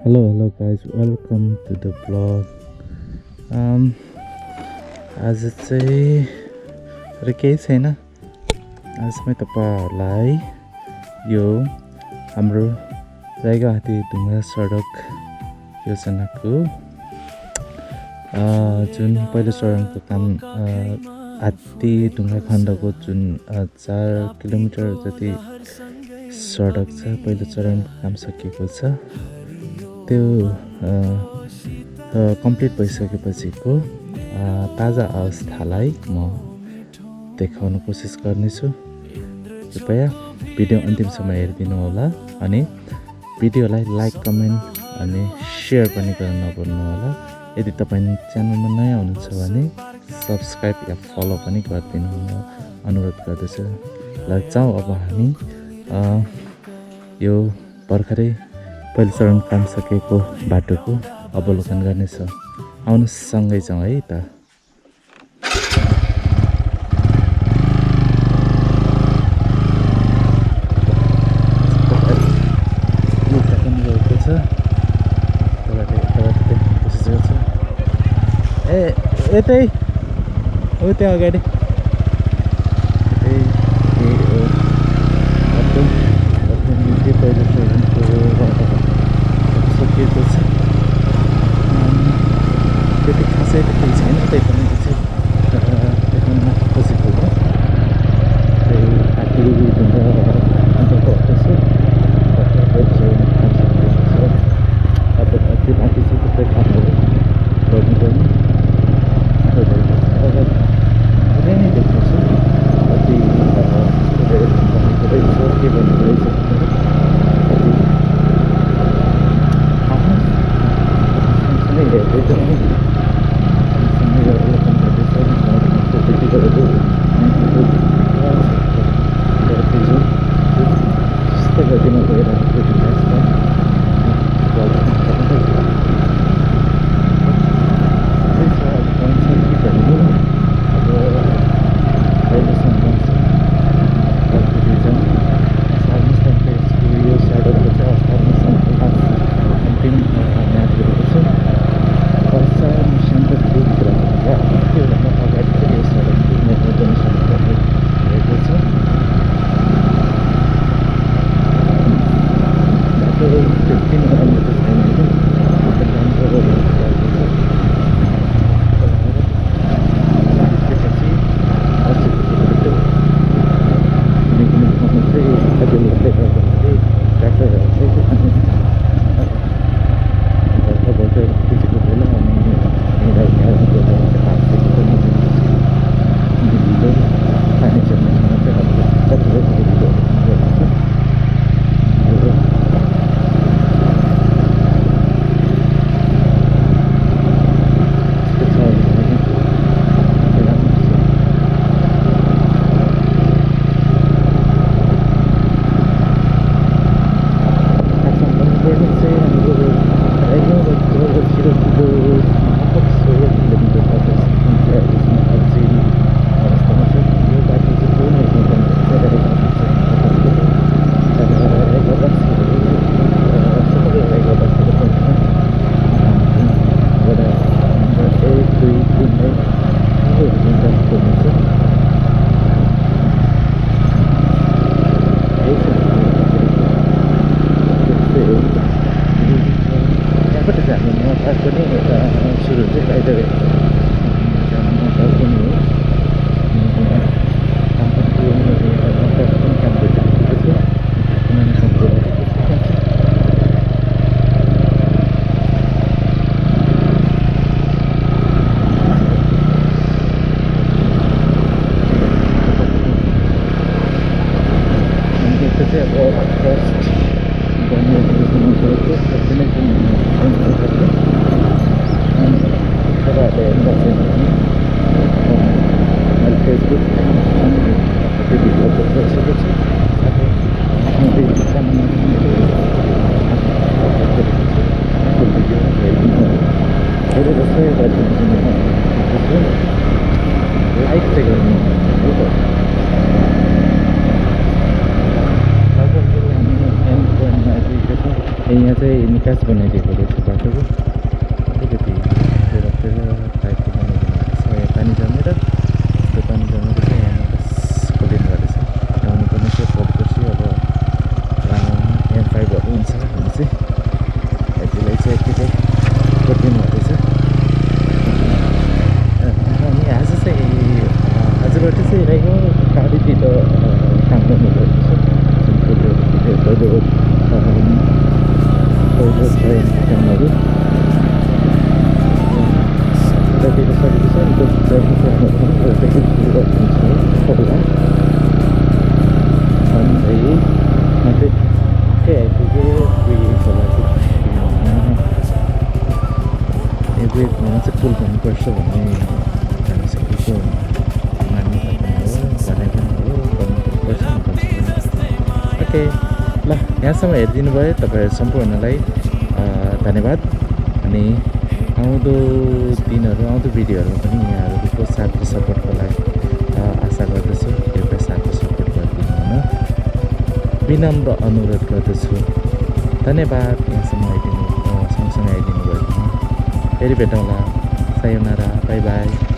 Hello guys, welcome to the vlog. आज चाहिँ अरू केही छैन। आज म तपाईहरुलाई यो हाम्रो जयगाहाटी ढुङ्गा सडक योजनाको जुन पहिलो चरणको काम हात्ती ढुङ्गा खण्डको जुन 4 किलोमिटर जति सडक छ, पहिलो चरणको काम सकिएको छ। त्यो कम्प्लिट भइसकेपछिको ताजा अवस्थालाई म देखाउन कोसिस गर्नेछु। कृपया भिडियो अन्तिमसम्म हेरिदिनु होला अनि भिडियोलाई लाइक, कमेन्ट अनि शेयर पनि गर्न नभुल्नु होला। यदि तपाईं च्यानलमा नयाँ हुनुहुन्छ भने सब्स्क्राइब या फलो पनि गरिदिनु हुन अनुरोध गर्दछु। ल जाउँ अब हामी यो भर्खरै पहिलो चरण काम सकेको बाटोको अवलोकन गर्नेछौँ। आउनुहोस् सँगै जाउँ है त। यतै हो त्यहाँ अगाडि पहिलो चरणको सकिएको छ। त्यति खासै त केही छैन, त्यही पनि देखाउन खोजेको हो। त्यही हात्ती ढुङ्गा खण्डको अध्यक्ष अब अझै बाँकी छ थुप्रै कामहरू गर्नुपर्ने। धेरै नै देख्दैछु कति के भन्नु रहेछ यहाँ चाहिँ निकास बनाइदिएको रहेछ बाटोको अलिकति तेह्र टाइपको बनाइदिनु भएको छ। यहाँ पानी जमेर त्यो पानी जमेर चाहिँ यहाँ निकास खोलिनु भएको छ। आउनु पर्ने चाहिँ पटपछि अब M5हरू हुन्छ भने चाहिँ यतिलाई चाहिँ यतिकै खोलिदिनु भएको छ। अनि आज चाहिँ आजबाट चाहिँ रहेको गाडीतिर काम गर्नु भएको छ। पहिलो कामहरू यतातिर सकेको छ। अन्त मात्रै के आइपुग्यो ब्रेकमा चाहिँ पुल भन्नुपर्छ भन्ने हामी सबैको मान्ने भनाइ पनि हो गर्नुपर्छ। ओके ल, यहाँसम्म हेरिदिनु भयो तपाईँहरू सम्पूर्णलाई धन्यवाद। अनि आउँदो दिनहरू आउँदो भिडियोहरूमा पनि यहाँहरूको साथ र सपोर्टको लागि आशा गर्दछु। कृपया साथ र सपोर्ट गरिदिनु हुन विनम्र अनुरोध गर्दछु। धन्यवाद यहाँसम्म सँगसँगै आइदिनु भयो। फेरि भेटौँला। Sayonara, by by.